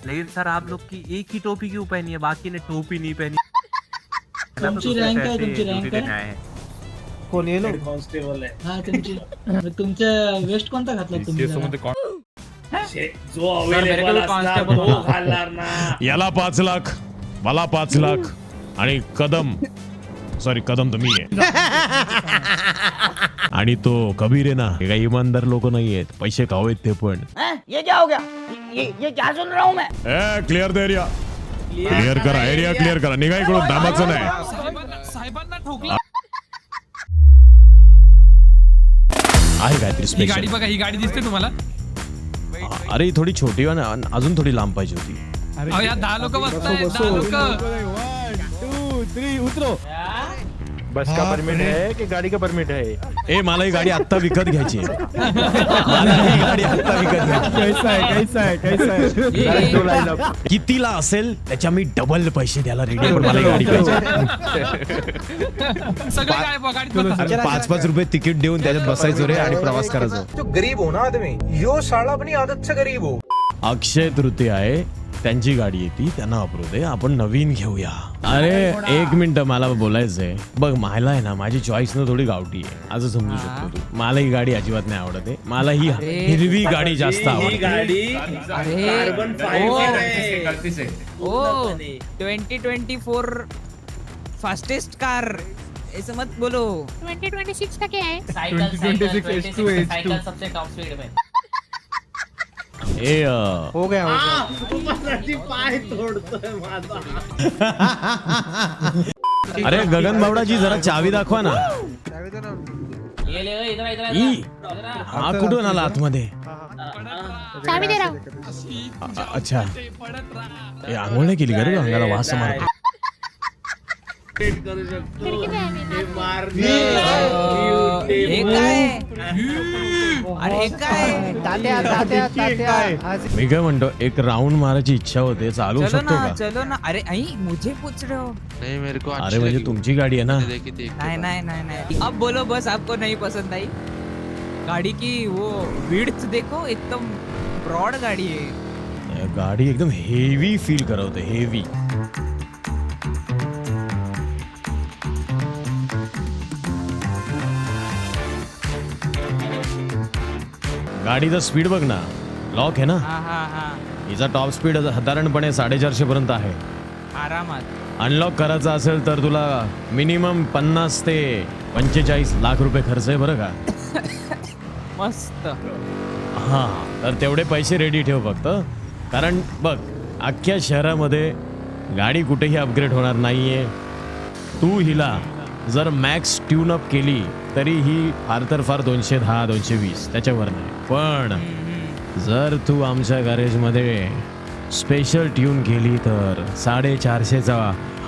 लेकिन सर आप लोग की एक ही टोपी क्यों पहनी है, बाकी ने टोपी नहीं पहनी? तुमची रँक काय, तुमची रँक काय? कोण ये लोक? कॉन्स्टेबल आहे. हा तुमची तुमच्या वेस्ट कोणता घातला तुम्ही जरा? जो अवेलेबल असणार तो घालणार ना. याला 5 लाख, मला 5 लाख आणि कदम तर मी आहे. आणि तो कबीर आहे ना, हे काही इमानदार लोक नाही आहेत, पैसे खाऊ आहेत ते पण. ये क्या हो गया? ये क्या सुन रहा हूँ मैं? क्लिअर द एरिया, क्लिअर करा, एरिया क्लिअर करा, निघा इकडून, दामाचं नाही. आहे काहीतरी ही स्पेशल. गाडी बघा, ही गाडी दिसते तुम्हाला? अरे थोडी छोटी आहे ना, अजून थोडी लांब पाहिजे होती. अहो या 10 लोक बसतायत, 10 लोक. 1 2 3 उतरो. बस का परमिट है की गाडी का परमिट है? मला ही गाडी आत्ता विकत घ्यायची आहे. मला ही गाडी आत्ता विकत घ्यायची. कैसा है? कितीला असेल त्याच्या मी डबल पैसे द्यायला रेडी, पण मला ही गाडी पाहिजे. सगळे काय बघा, गाडीत बघा. 5-5 रुपये तिकीट देऊन त्याच्यात बसायचो रे आणि प्रवास करायचो. जो गरीब हो ना आदमी, यो साला अपनी आदत से गरीब हो. अक्षय तृतीय आहे, त्यांची गाडी येते, त्यांना वापरू दे, आपण नवीन घेऊया. अरे 1 मिनिट मला बोलायचंय. बघ मला आहे ना, माझी चॉईस ना थोडी गावठी आहे, असं समजू शकतो तू. मला ही गाडी अजिबात नाही आवडत आहे. मला ही हिरवी गाडी जास्त ही आवडते. गाडी कार्बन फायबर आहे. ओ 2024 फास्टेस्ट कार, ऐसा मत बोलो. 2026 का क्या है? 2026 H2 सबसे टॉप स्पीड में. हो गया. मराठी पाय तोडतोय माझा. अरे गगन बावडाजी जरा चावी दाखवा ना. ये ले इधर इधर. हा कुठून आला आतमध्ये? चाबी दे रहा हूँ. अच्छा, हे आंघोळ नाही केली का रे, अंगाला वास मारतो. करू शकतो. खिड़की पे है मेरा. हे मारणं, हे काय? अरे हे काय? मी काय म्हणतो, एक राऊंड मारायची इच्छा होते, चालू चलो शकतो ना, का? चलो ना. अरे आई मुझे पूछ रहे हो? नहीं मेरे को अरे म्हणजे तुमची गाडी आहे ना. नहीं. अब बोलो बस, आपको नहीं पसंद आई गाड़ी की? वो विड्थ देखो, एकदम ब्रॉड गाड़ी है. गाडी एकदम हेवी फील करवते, हेवी. गाडीचा स्पीड बघ ना, लॉक आहे ना. हा हिचा टॉप स्पीड साधारणपणे 450 पर्यंत आहे. आरामात. अनलॉक करायचा असेल तर तुला मिनिमम 50 ते 45 लाख रुपये खर्च आहे बरं का. मस्त. हा, तर तेवढे पैसे रेडी ठेव फक्त, कारण बघ अख्ख्या शहरामध्ये गाडी कुठेही अपग्रेड होणार नाहीये. तू हिला जर मॅक्स ट्यून अप केली तरी ही फार तर फार 210-220 त्याच्यावर नाही. पण जर तू आमच्या गॅरेजमध्ये स्पेशल ट्यून केली तर 450चा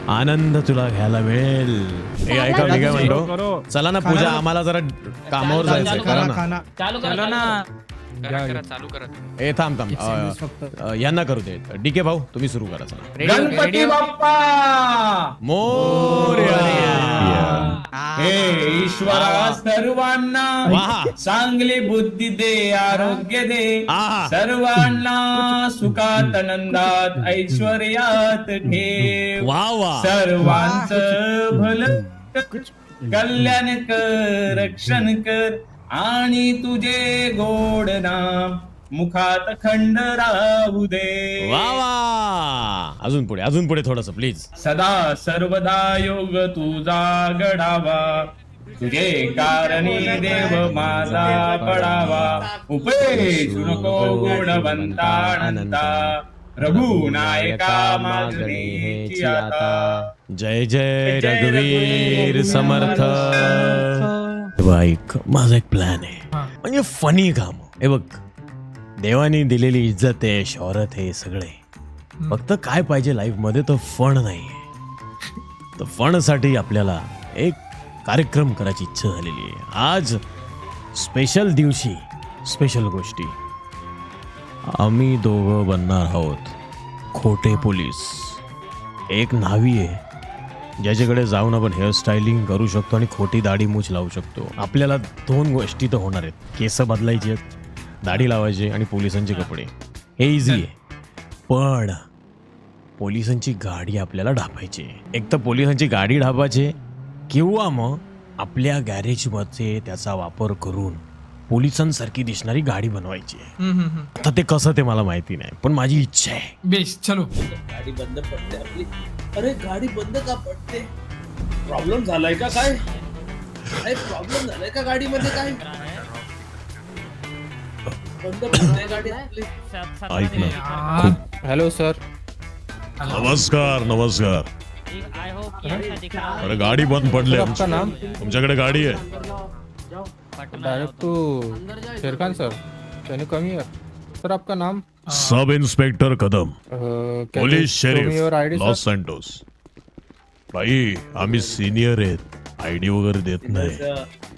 आनंद तुला घ्यायला मिळेल. हे ऐका, मी काय म्हणतो, चला ना पूजा, आम्हाला जरा कामावर जायचंय. करा ना, चलो ना. चालू करा. ए थांब, यांना करू दे. डीके भाऊ तुम्ही सुरू करा. चला. गणपती बाप्पा मोरया. हे ईश्वरा सर्वांना वाह. चांगली बुद्धी दे, आरोग्य दे, आहा. सर्वांना सुखात आनंदात ऐश्वर्यात ठेव. वा वा. सर्वांचं भलं कल्याण कर, रक्षण कर, आणि तुझे गोड नाम मुखात खंड राहू दे. वा वा. अजून पुढे थोडस प्लीज. सदा सर्वदा योग तुझा घडावा, तुझे कारणी देव माझा पडावा. उपेक्षू नको गुणवंता अनंता, रघुनायका मागणेची आता. जय जय रघुवीर समर्थ. ऐक, माझा एक प्लॅन आहे, म्हणजे फनी काम. हे बघ, देवानी दिलेली इज्जत आहे, शौहरत आहे, सगळे. फक्त काय पाहिजे लाईफ मध्ये तर फण नाही. तर फण साठी आपल्याला एक कार्यक्रम करायची इच्छा झालेली आहे. आज स्पेशल दिवशी स्पेशल गोष्टी. आम्ही दोघं बनणार आहोत खोटे पोलीस. एक न्हावी आहे ज्याच्याकडे जाऊन आपण हेअरस्टायलिंग करू शकतो आणि खोटी दाढी मूछ लावू शकतो. आपल्याला 2 गोष्टी तर होणार आहेत, केस बदलायची आहेत, दाढी लावायची आणि पोलिसांचे कपडे. हे इझी आहे. पण पोलिसांची गाडी आपल्याला ढापायची. एक तर पोलिसांची गाडी ढापायची किंवा मग आपल्या गॅरेजमध्ये त्याचा वापर करून पोलिसांसारखी दिसणारी गाडी बनवायची. आता ते कसं ते मला माहिती नाही, पण माझी इच्छा आहे. बेस चलो. गाडी बंद पडते आपली. अरे गाडी बंद का पडते? प्रॉब्लेम झालाय का काय? काय प्रॉब्लेम झालाय का गाडीमध्ये काय? बंद पडते गाडी आपली. ऐक ना. Hello sir. नमस्कार नमस्कार. अरे गाडी बंद पडली आपका नाम? तुमच्याकडे गाडी आहे? Direct to Sherkhan sir. Can you come here? Sir आपका नाम? Sub inspector Kadam, police sheriff your ID Los Santos. भाई आम्ही सिनियर आहेत, आयडी वगैरे देत नाही.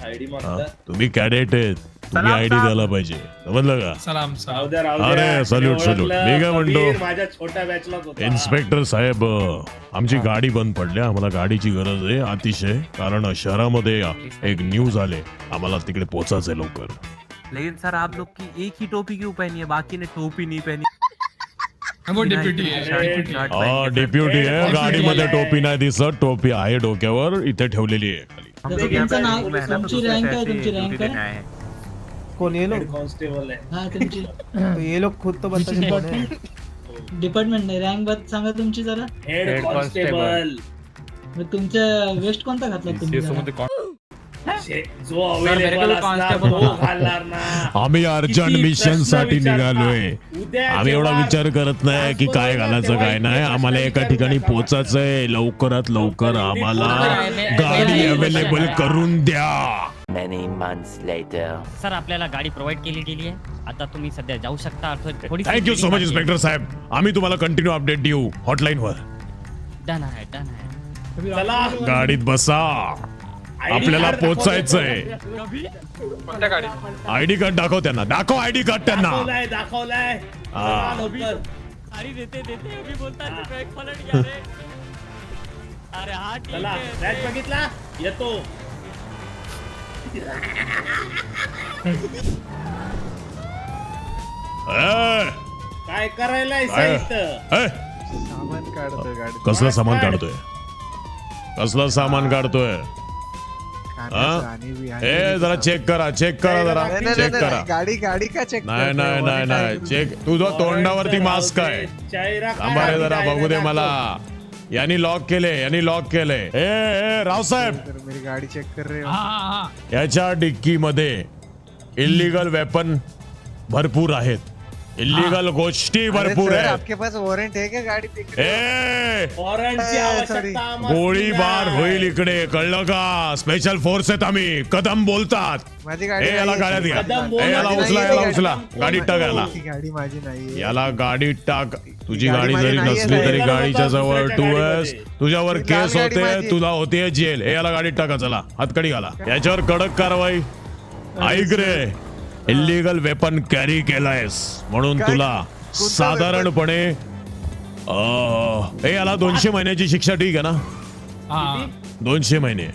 आयडी हा, मागता. तुम्ही कॅडेट आहेत, तुम्ही आयडी द्यायला पाहिजे. समजलं का? सलाम सलाम. राहू द्या, राहू द्या. अरे, सल्यूट, मी सल्यूट. ओळखलं. मी काय म्हणतो? कबीर माझ्या छोट्या बॅचलाच होता. इन्स्पेक्टर साहेब, आमची गाडी बंद पडली, आम्हाला गाडीची गरज आहे अतिशय, कारण शहरामध्ये एक न्यूज आले, आम्हाला तिकडे पोहोचायचंय लवकर. लेकिन सर आप लोग की एक ही टोपी क्यों पहनी है, बाकी ने टोपी नहीं पहनी? वो डिप्युटी है. डिप्युटी. हा डिप्युटी आहे, गाडीमध्ये टोपी नाही दिसत. टोपी आहे डोक्यावर, इथे ठेवलेली आहे खाली. हम तुमचं लोग यहाँ पे नाव- घूमे हैं ना, तो तुमची कुछ रँक ऐसे काय, तुमची duty रँक काय? देने आए हैं. कोण ये लोग? कॉन्स्टेबल आहे. हा तुमची ये लोग खुद तो डिपार्टमेंट नाही, रँक बात सांगा तुमची जरा. Head constable. मग तुमच्या वेस्ट कोणता घातला तुम्ही जरा? जो अवेलेबल असणार तो घालणार ना. आम्ही अर्जंट किती मिशन प्रश्न साठी विचारता? निघालोय. उद्या आम्ही एवढा जेव्हा विचार करत नाही की काय घालायचं काय नाही. आम्हाला एका ठिकाणी पोहोचायचंय, लवकरात लवकर आम्हाला गाडी अवेलेबल करून द्या. सर आपल्याला गाडी प्रोव्हाइड केली गेली आहे. आता तुम्ही सध्या जाऊ शकता. थँक्यू सो मच इन्स्पेक्टर साहेब. आम्ही तुम्हाला कंटिन्यू अपडेट देऊ हॉटलाईन वर. डन आहे डन आहे. चला गाडीत बसा, आपल्याला पोचायचंय. कोणत्या गाडी? आयडी कार्ड दाखव त्यांना, दाखव आयडी कार्ड त्यांना. दाखवलाय. हा. चला लवकर. गाडी देते देते मी बोलतात ब्रेक पलट घ्या रे. अरे हा ठीक चला आहे. बॅच बघितला येतो. ए, काय करायला काय? ए, कसलं सामान काढतोय? कसलं सामान काढतोय? हा? ए जरा चेक करा, चेक करा, जरा चेक करा. गाडी का चेक? नाही नाही नाही नाही चेक. तुझं तोंडावरती मास्क आहे. थांबा रे जरा, बघू दे मला. यांनी लॉक केले, यांनी लॉक केले. ए रावसाहेब, मेरी गाडी चेक कर रहे हा हा हा. याच्या डिक्कीमध्ये इल्लीगल वेपन भरपूर आहेत, इल्लीगल गोष्टी भरपूर आहेत. आपके पास वॉरंट है क्या गाड़ी पे? ए वॉरंटची आवश्यकता आम्हाला गोळीबार नाही. होईल इकडे, कळलं का? स्पेशल फोर्स आहेत आम्ही. कदम बोलतात. माझी ए याला गाड्यात घ्या. कदम ए याला बोलणार उचला, नाही. याला उचला. गाडीत टाक याला. गाडी माझी नाही. याला गाडीत टाक. तुझी गाडी गाडी माझी जरी नाहीये नसली तरी साहेब. गाडीच्या जवळ दुसऱ्याच्या तू आहेस, गाडीमध्ये. तुझ्यावर ही केस लाल गाडी होते, माझी. तुला होते जेल. ए याला गाडीत टाका. चला हातकडी घाला. याच्यावर कडक कारवाई. ऐक रे, इल्लीगल वेपन कॅरी केलायस म्हणून तुला साधारणपणे याला 200 महिन्याची शिक्षा. ठीक आहे ना? हा 200 महिने.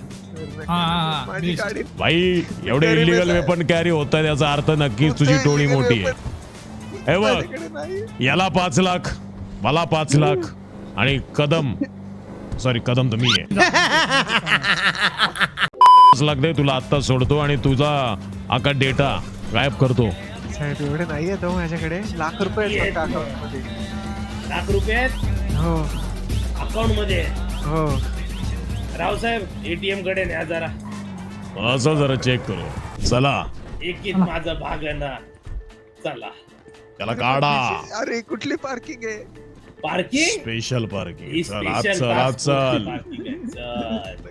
हा हा. बेस्ट. भाई एवढे इल्लीगल वेपन कॅरी होत आहे, याचा अर्थ नक्कीच तुझी टोळी मोठी आहे. हे बघ, याला 5 लाख, मला 5 लाख आणि कदम कदम तर मी आहे. 5 लाख दे, तुला आत्ता सोडतो आणि तुझा आका डेटा गायब करतो. साहेब एवढे नाहीये तो माझ्याकडे. लाख रुपये आहेत फक्त अकाउंट मध्ये. लाख रुपये हो अकाउंट मध्ये. हो. रावसाहेब एटीएम कडे न्या जरा. असं जरा चेक करू. चला एकीत माझं भाग ना. चला त्याला काढा. अरे कुठली पार्किंग आहे? पार्किंग. Special parking. ही चल आज special चल, आज task चल. parking आहे. चल.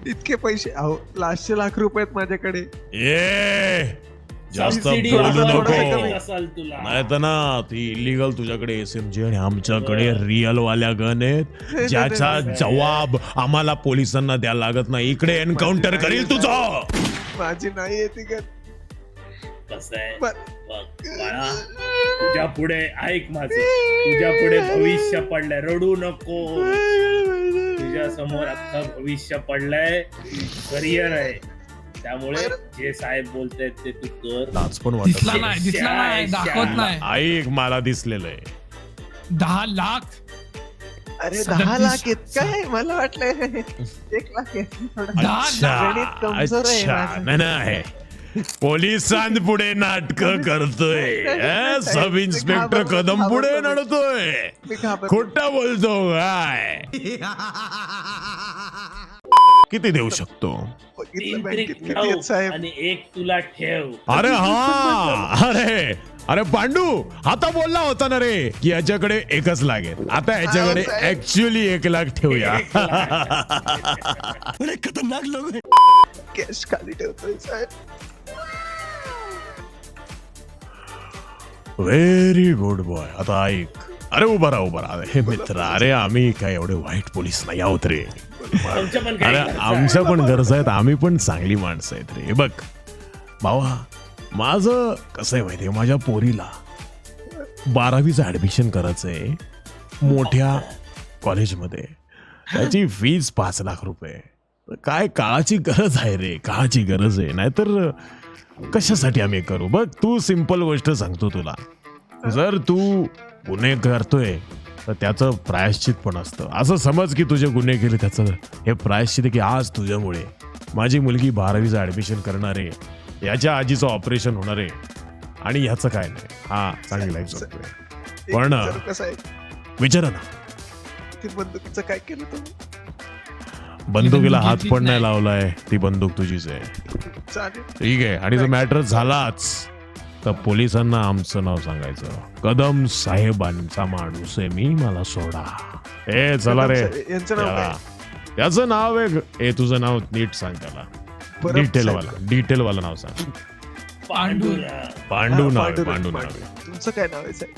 इतके पैसे? अहो 500 रुपये आहेत माझ्याकडे. ए जास्त Subsidy बोलू offer नको. भेटत असेल तुला. नाही तर ना ती इलिगल तुझ्याकडे SMG आणि आमच्याकडे रिअल वाल्या गन आहेत, ज्याचा जवाब आम्हाला पोलिसांना द्यायला लागत नाही. इकडे एन्काउंटर करील तुझं. माझी नाही आहे ती गन. कसं आहे बघ बाळा, तुझ्या पुढे ऐक माझं, तुझ्या पुढे भविष्य पडलंय. रडू नको. तुझ्या समोर अख्खं भविष्य पडलंय. करिअर आहे. त्यामुळे जे साहेब बोलतायत ते तू कर. लाज पण दिसला वाटत नाही, दिसला नाही, दाखवत नाही. ऐक, मला दिसलेलं आहे. 10 लाख अरे 10 लाख काय मला वाटलं 1 लाख अच्छा नाही नाही पोलिसांपुढे नाटक करतोय सब इन्स्पेक्टर कदम पुढे नडतोय खोटा बोलतो काय किती देऊ शकतो 3 ट्रिक लाव आणि 1 तुला ठेव. अरे हा अरे पांडू आता बोलला होता ना रे की याच्याकडे 1च लागेल आता याच्याकडे ऍक्च्युअली 1 लाख ठेवूया. अरे खतरनाक लोक कॅश खाली ठेवतोय साहेब. Very good boy. आता ऐक अरे उभा राहा हे मित्र अरे आम्ही काय एवढे वाईट पोलीस नाही आहोत रे. आमच्या पण अरे काही आमच्या पण गरज आहेत आम्ही पण चांगली माणसं आहेत रे. बघ भावा माझं कसं आहे माहितीये माझ्या पोरीला 12वीचं ऍडमिशन करायचंय मोठ्या कॉलेजमध्ये त्याची फीज 5 लाख रुपये. काय काळाची गरज आहे रे काळाची गरज आहे नाहीतर कशासाठी आम्ही करू. बघ तू सिंपल गोष्ट सांगतो तुला जर तू गुन्हे करतोय तर त्याचं प्रायश्चित पण असतं. असं समज की तुझे गुन्हे केले त्याचं हे प्रायश्चित आहे की आज तुझ्यामुळे माझी मुलगी 12वीचं ऍडमिशन करणार आहे याच्या आजीचं ऑपरेशन होणार आहे आणि ह्याचं काय नाही हा चांगली लाईफ जगतोय. पण विचारा ना ती बंदुकीचं काय केलं तुम्ही. बंदुकीला हात पण नाही लावलाय ती बंदूक तुझीच आहे. चालेल ठीक आहे आणि जर मॅटर झालाच तर पोलिसांना आमचं नाव सांगायचं कदम साहेबांचा माणूस आहे मी मला सोडा. ए चला रे यांचं नाव काय. त्याचं नाव आहे तुझं नाव नीट सांग त्याला डिटेल वाला नाव सांग. पांडू नाव आहे. तुमचं काय नाव आहे साहेब.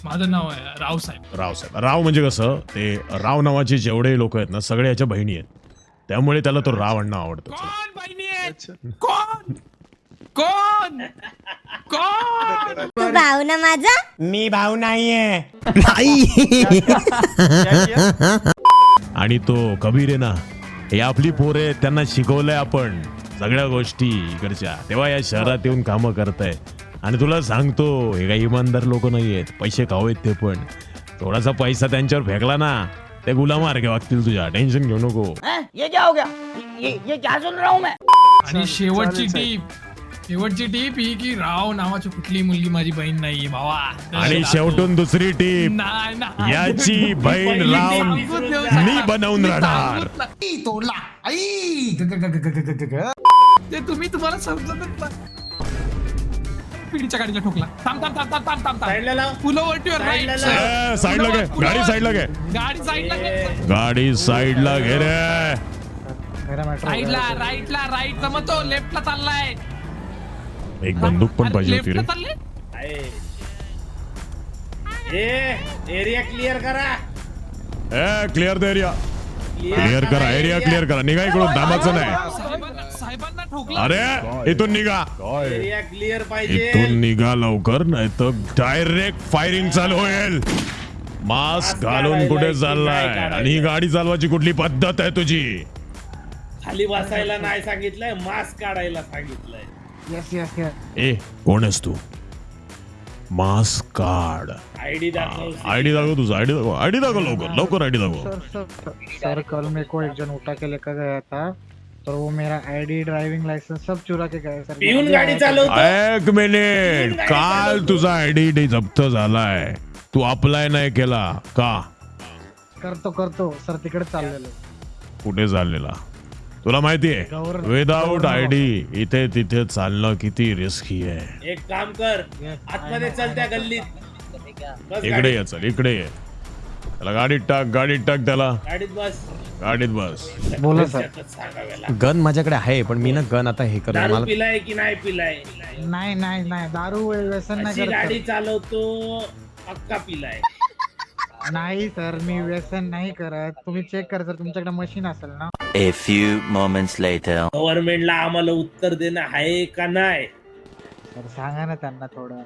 माझं नाव आहे रावसाहेब. राव म्हणजे कसं ते राव नावाचे जेवढे लोक आहेत ना सगळे याच्या बहिणी आहेत त्यामुळे त्याला तो राव आणणं आवडतं. कोण बहिणी आहेत कोण कोण कोण तू भाऊ ना माझा मी भाऊ नाहीये आणि तो कबीर आहे ना हे आपली पोरे त्यांना शिकवलंय आपण सगळ्या गोष्टी इकडच्या तेव्हा या शहरात येऊन कामं करताय. आणि तुला सांगतो हे काही इमानदार लोक नाही आहेत पैसे खाऊ आहेत ते पण थोडासा पैसा त्यांच्यावर फेकला ना ते गुलामार्गे वागतील तुझ्या. टेन्शन घेऊ नको. आणि शेवटची टीप ही की राव नावाची कुठली मुलगी माझी बहीण नाहीये भावा. आणि शेवटून दुसरी टीप नाही याची बहीण राव मी बनवून राहणार. ते तुम्हाला समजतच ना. पिढीच्या गाडीला ठोकला. थांब साईडला लाव. फुलं वरटीवर साईडला घे गाडी साईडला घे गाडी साईडला घे रे. साईडला राईट जमतो लेफ्टला चाललाय. एक बंदूक पण पाहिजे होती रे. एरिया क्लिअर करा. क्लिअर द एरिया क्लिअर करा. एरिया क्लिअर करा. निघा इकडून दामाचं नाही. साहेबांना ठोकला. अरे इथून निघा एरिया क्लिअर पाहिजे. इथून निघा लवकर नाही तर डायरेक्ट फायरिंग चालू होईल. मास्क घालून कुठे चाललाय आणि ही गाडी चालवायची कुठली पद्धत आहे तुझी. खाली बसायला नाही सांगितलंय मास्क काढायला सांगितलंय. ए कोण आहेस तू. मास्क काढ. आयडी दाखव. आयडी दाखव तुझा. आयडी दाखव लवकर आयडी दाखव. सर कल मेरे को एक जन उठा के लेकर गया था तो वो मेरा आईडी ड्राइविंग लाइसेंस सब चुरा के गए सर. पिऊन गाडी चालवतो. एक मिनिट काल तुझा आयडी जप्त झालाय तू अप्लाय नाही केला का. करतो सर तिकडे चाललेलो. कुठे चाललेला तुला माहितीये विदाऊट आयडी इथे तिथे चालणं किती रिस्की आहे. एक काम कर आतमध्ये चल त्या गल्लीत. इकडे ये चल इकडे ये. त्याला गाडीत टाक त्याला गाडीत बस. बोला सर. गन माझ्याकडे आहे पण मी ना गन आता हे करतो. दारू पिलाय की नाही पिलाय. नाही दारू व्यसन नाही करत गाडी चालवतो पक्का पिलाय. नाही सर मी व्यसन नाही करत. तुम्ही चेक करा सर तुमच्याकडे मशीन असेल ना. A few moments later. गव्हर्नमेंटला आम्हाला उत्तर देणं आहे का नाही. सर सांगा ना त्यांना थोडं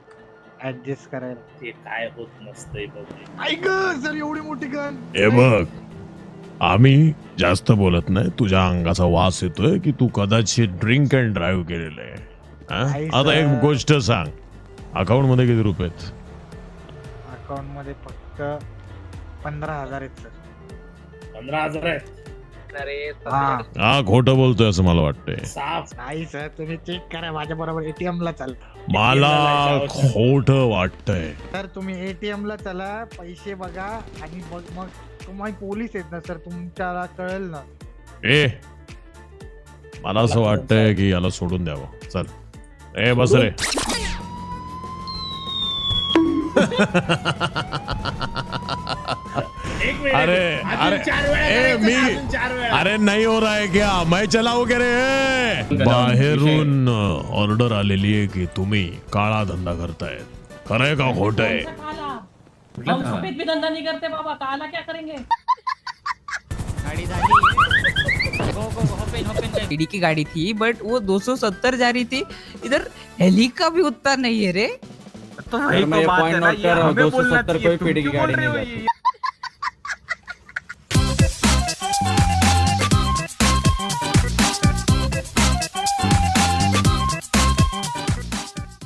ऍडजस्ट करायला. ते काय होत नसतंय बघ. ऐक सर एवढी मोठी गन. हे बघ आम्ही जास्त बोलत नाही. तुझ्या अंगाचा वास येतोय की तू कदाचित ड्रिंक अँड ड्राईव्ह केलेलं आहे. आता एक गोष्ट सांग अकाउंट मध्ये किती रुपये आहेत. अकाउंट मध्ये फक्त 15,000 आहेत सर. 15,000 आहे. हा खोटं बोलतोय असं मला वाटतंय. साफ नाही सर, तुम्ही चेक करा, माझ्या बरोबर एटीएम ला चला. मला खोटं वाटतंय. सर तुम्ही एटीएम ला चला, पैसे बघा आणि मग तुम्ही पोलीस आहेत ना सर, तुमच्याला कळेल ना. ए मला असं वाटतंय की याला सोडून द्यावं. चल ए बस रे. एक मिनिट. अरे अजून अरे 4 वेळा ए करायचं मी का? अजून 4 वेळा. अरे नाही हो रहा है क्या मैं चलाऊ के रे. बाहेरून ऑर्डर आलेली आहे की तुम्ही काळा धंदा करताय. खरंय का खोटंय? हम सफेद भी धंधा नहीं करते बाबा, काला क्या करेंगे? गाड़ी ईडी की गाड़ी थी बट वो 270 जा रही थी. इधर हेली का भी उतना नहीं है रे. तो वही तो बात है ना, ये हमें बोलना चाहिए, तुम क्यों बोल रहे हो ये?